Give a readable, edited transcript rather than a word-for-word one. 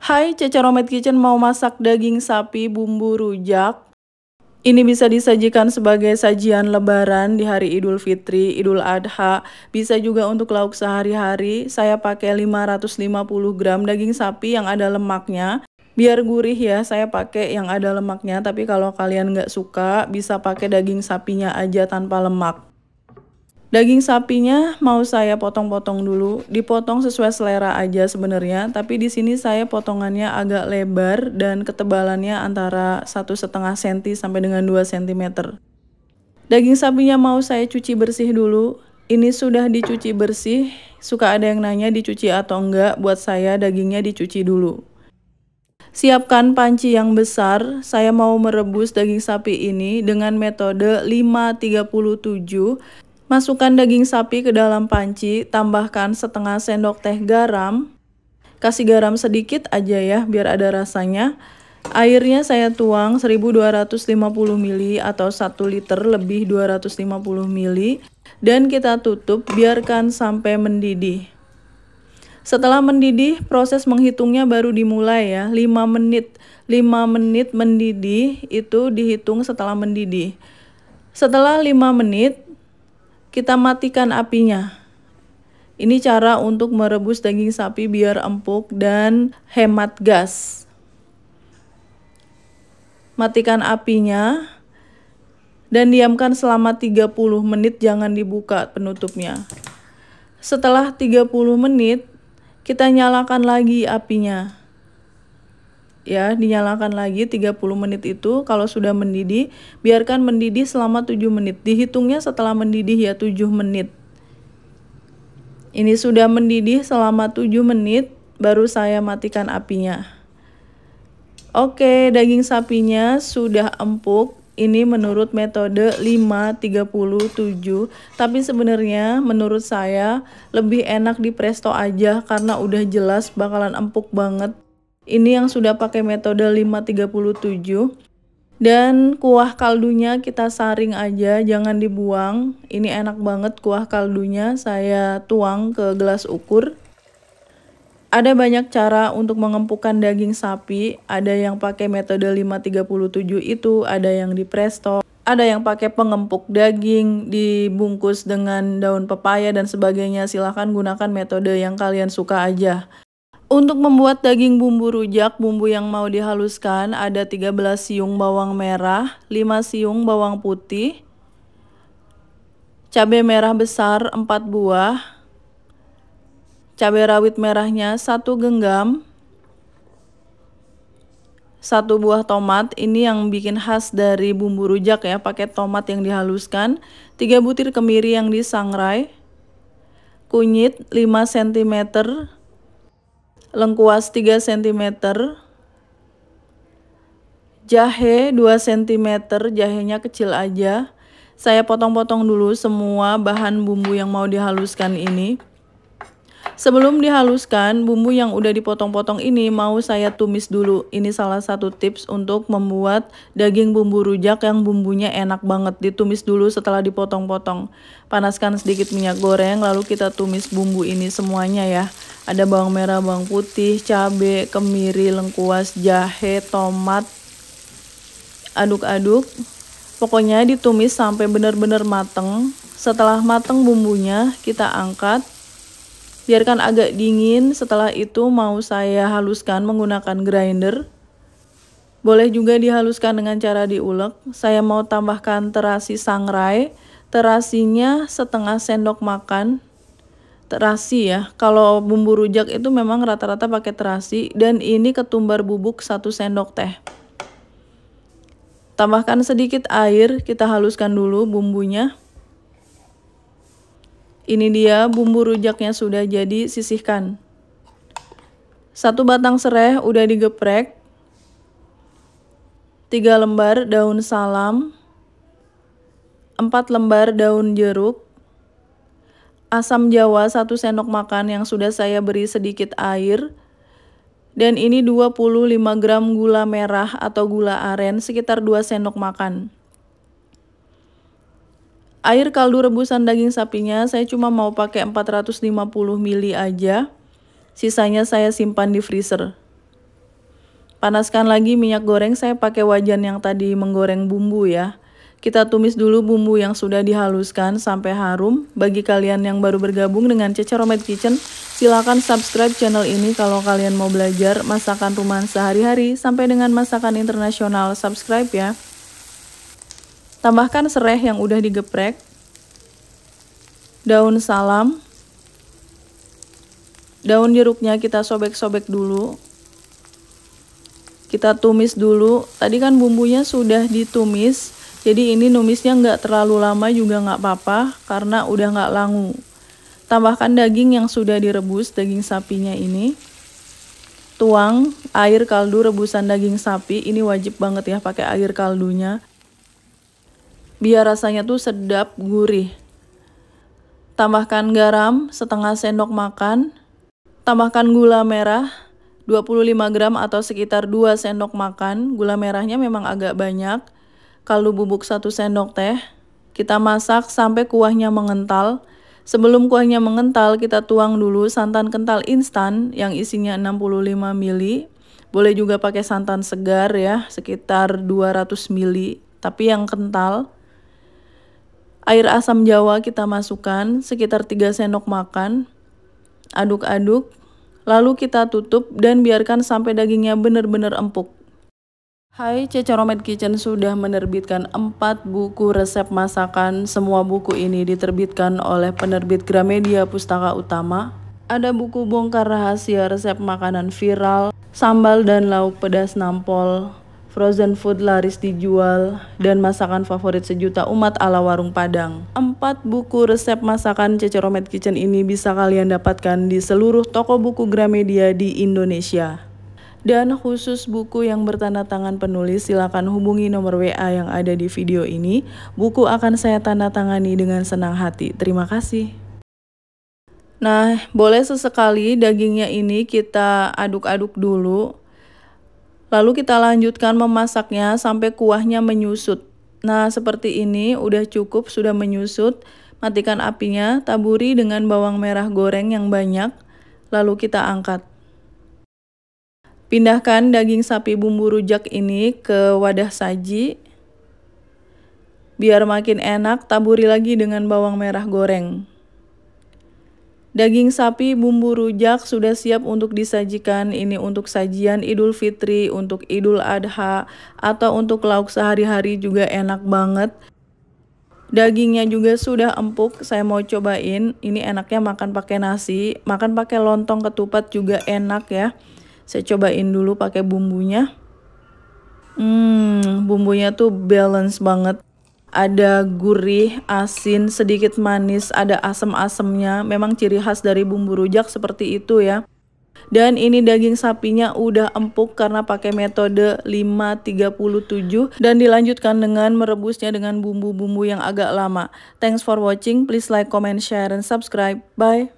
Hai, Cece Romet Kitchen mau masak daging sapi bumbu rujak. Ini bisa disajikan sebagai sajian lebaran di hari Idul Fitri, Idul Adha. Bisa juga untuk lauk sehari-hari. Saya pakai 550 gram daging sapi yang ada lemaknya. Biar gurih ya, saya pakai yang ada lemaknya. Tapi kalau kalian nggak suka, bisa pakai daging sapinya aja tanpa lemak. Daging sapinya mau saya potong-potong dulu, dipotong sesuai selera aja sebenarnya, tapi di sini saya potongannya agak lebar dan ketebalannya antara 1,5 cm sampai dengan 2 cm. Daging sapinya mau saya cuci bersih dulu. Ini sudah dicuci bersih, suka ada yang nanya dicuci atau enggak, buat saya dagingnya dicuci dulu. Siapkan panci yang besar, saya mau merebus daging sapi ini dengan metode 5-37. Masukkan daging sapi ke dalam panci, tambahkan setengah sendok teh garam. Kasih garam sedikit aja ya, biar ada rasanya. Airnya saya tuang 1250 ml atau 1 liter lebih 250 ml. Dan kita tutup, biarkan sampai mendidih. Setelah mendidih, proses menghitungnya baru dimulai ya, 5 menit. 5 menit mendidih, itu dihitung setelah mendidih. Setelah 5 menit, kita matikan apinya. Ini cara untuk merebus daging sapi biar empuk dan hemat gas. Matikan apinya dan diamkan selama 30 menit, jangan dibuka penutupnya. Setelah 30 menit, kita nyalakan lagi apinya. Ya, dinyalakan lagi 30 menit itu. Kalau sudah mendidih, biarkan mendidih selama 7 menit. Dihitungnya setelah mendidih ya 7 menit. Ini sudah mendidih selama 7 menit, baru saya matikan apinya. Oke, daging sapinya sudah empuk. Ini menurut metode 5-37. Tapi sebenarnya menurut saya lebih enak di presto aja karena udah jelas bakalan empuk banget. Ini yang sudah pakai metode 5-37. Dan kuah kaldunya kita saring aja, jangan dibuang. Ini enak banget kuah kaldunya, saya tuang ke gelas ukur. Ada banyak cara untuk mengempukkan daging sapi. Ada yang pakai metode 5-37 itu, ada yang di presto. Ada yang pakai pengempuk daging, dibungkus dengan daun pepaya dan sebagainya. Silahkan gunakan metode yang kalian suka aja. Untuk membuat daging bumbu rujak, bumbu yang mau dihaluskan ada 13 siung bawang merah, 5 siung bawang putih, cabai merah besar 4 buah, cabai rawit merahnya 1 genggam, 1 buah tomat. Ini yang bikin khas dari bumbu rujak ya, pakai tomat yang dihaluskan, 3 butir kemiri yang disangrai, kunyit 5 cm, lengkuas 3 cm, jahe 2 cm, jahenya kecil aja. Saya potong-potong dulu semua bahan bumbu yang mau dihaluskan ini. Sebelum dihaluskan, bumbu yang udah dipotong-potong ini mau saya tumis dulu. Ini salah satu tips untuk membuat daging bumbu rujak yang bumbunya enak banget. Ditumis dulu setelah dipotong-potong. Panaskan sedikit minyak goreng, lalu kita tumis bumbu ini semuanya ya. Ada bawang merah, bawang putih, cabai, kemiri, lengkuas, jahe, tomat. Aduk-aduk. Pokoknya ditumis sampai benar-benar mateng. Setelah mateng bumbunya, kita angkat. Biarkan agak dingin. Setelah itu mau saya haluskan menggunakan grinder. Boleh juga dihaluskan dengan cara diulek. Saya mau tambahkan terasi sangrai. Terasinya setengah sendok makan. Terasi ya, kalau bumbu rujak itu memang rata-rata pakai terasi. Dan ini ketumbar bubuk 1 sendok teh. Tambahkan sedikit air, kita haluskan dulu bumbunya. Ini dia bumbu rujaknya sudah jadi, sisihkan. 1 batang serai udah digeprek. 3 lembar daun salam. 4 lembar daun jeruk. Asam jawa 1 sendok makan yang sudah saya beri sedikit air. Dan ini 25 gram gula merah atau gula aren sekitar 2 sendok makan. Air kaldu rebusan daging sapinya saya cuma mau pakai 450 ml aja. Sisanya saya simpan di freezer. Panaskan lagi minyak goreng, saya pakai wajan yang tadi menggoreng bumbu ya. Kita tumis dulu bumbu yang sudah dihaluskan sampai harum. Bagi kalian yang baru bergabung dengan Cece Romad Kitchen, silakan subscribe channel ini kalau kalian mau belajar masakan rumahan sehari-hari sampai dengan masakan internasional. Subscribe ya. Tambahkan serai yang udah digeprek, daun salam, daun jeruknya kita sobek-sobek dulu. Kita tumis dulu. Tadi kan bumbunya sudah ditumis. Jadi ini numisnya nggak terlalu lama juga nggak apa-apa karena udah nggak langu. Tambahkan daging yang sudah direbus, daging sapinya ini. Tuang air kaldu rebusan daging sapi, ini wajib banget ya pakai air kaldunya. Biar rasanya tuh sedap, gurih. Tambahkan garam setengah sendok makan. Tambahkan gula merah 25 gram atau sekitar 2 sendok makan. Gula merahnya memang agak banyak. Kaldu bubuk 1 sendok teh. Kita masak sampai kuahnya mengental. Sebelum kuahnya mengental, kita tuang dulu santan kental instan yang isinya 65 ml. Boleh juga pakai santan segar ya, sekitar 200 ml, tapi yang kental. Air asam jawa kita masukkan sekitar 3 sendok makan. Aduk-aduk. Lalu kita tutup dan biarkan sampai dagingnya benar-benar empuk. Hai, Cece Romad Kitchen sudah menerbitkan 4 buku resep masakan. Semua buku ini diterbitkan oleh penerbit Gramedia Pustaka Utama. Ada buku bongkar rahasia resep makanan viral, sambal dan lauk pedas nampol, frozen food laris dijual, dan masakan favorit sejuta umat ala warung Padang. 4 buku resep masakan Cece Romad Kitchen ini bisa kalian dapatkan di seluruh toko buku Gramedia di Indonesia. Dan khusus buku yang bertanda tangan penulis, silakan hubungi nomor WA yang ada di video ini. Buku akan saya tanda tangani dengan senang hati. Terima kasih. Nah, boleh sesekali dagingnya ini kita aduk-aduk dulu. Lalu kita lanjutkan memasaknya sampai kuahnya menyusut. Nah, seperti ini udah cukup, sudah menyusut. Matikan apinya, taburi dengan bawang merah goreng yang banyak. Lalu kita angkat. Pindahkan daging sapi bumbu rujak ini ke wadah saji. Biar makin enak, taburi lagi dengan bawang merah goreng. Daging sapi bumbu rujak sudah siap untuk disajikan. Ini untuk sajian Idul Fitri, untuk Idul Adha, atau untuk lauk sehari-hari juga enak banget. Dagingnya juga sudah empuk, saya mau cobain. Ini enaknya makan pakai nasi, makan pakai lontong ketupat juga enak ya. Saya cobain dulu pakai bumbunya. Bumbunya tuh balance banget. Ada gurih, asin, sedikit manis, ada asam-asamnya. Memang ciri khas dari bumbu rujak seperti itu ya. Dan ini daging sapinya udah empuk karena pakai metode 5-37 dan dilanjutkan dengan merebusnya dengan bumbu-bumbu yang agak lama. Thanks for watching. Please like, comment, share, and subscribe. Bye.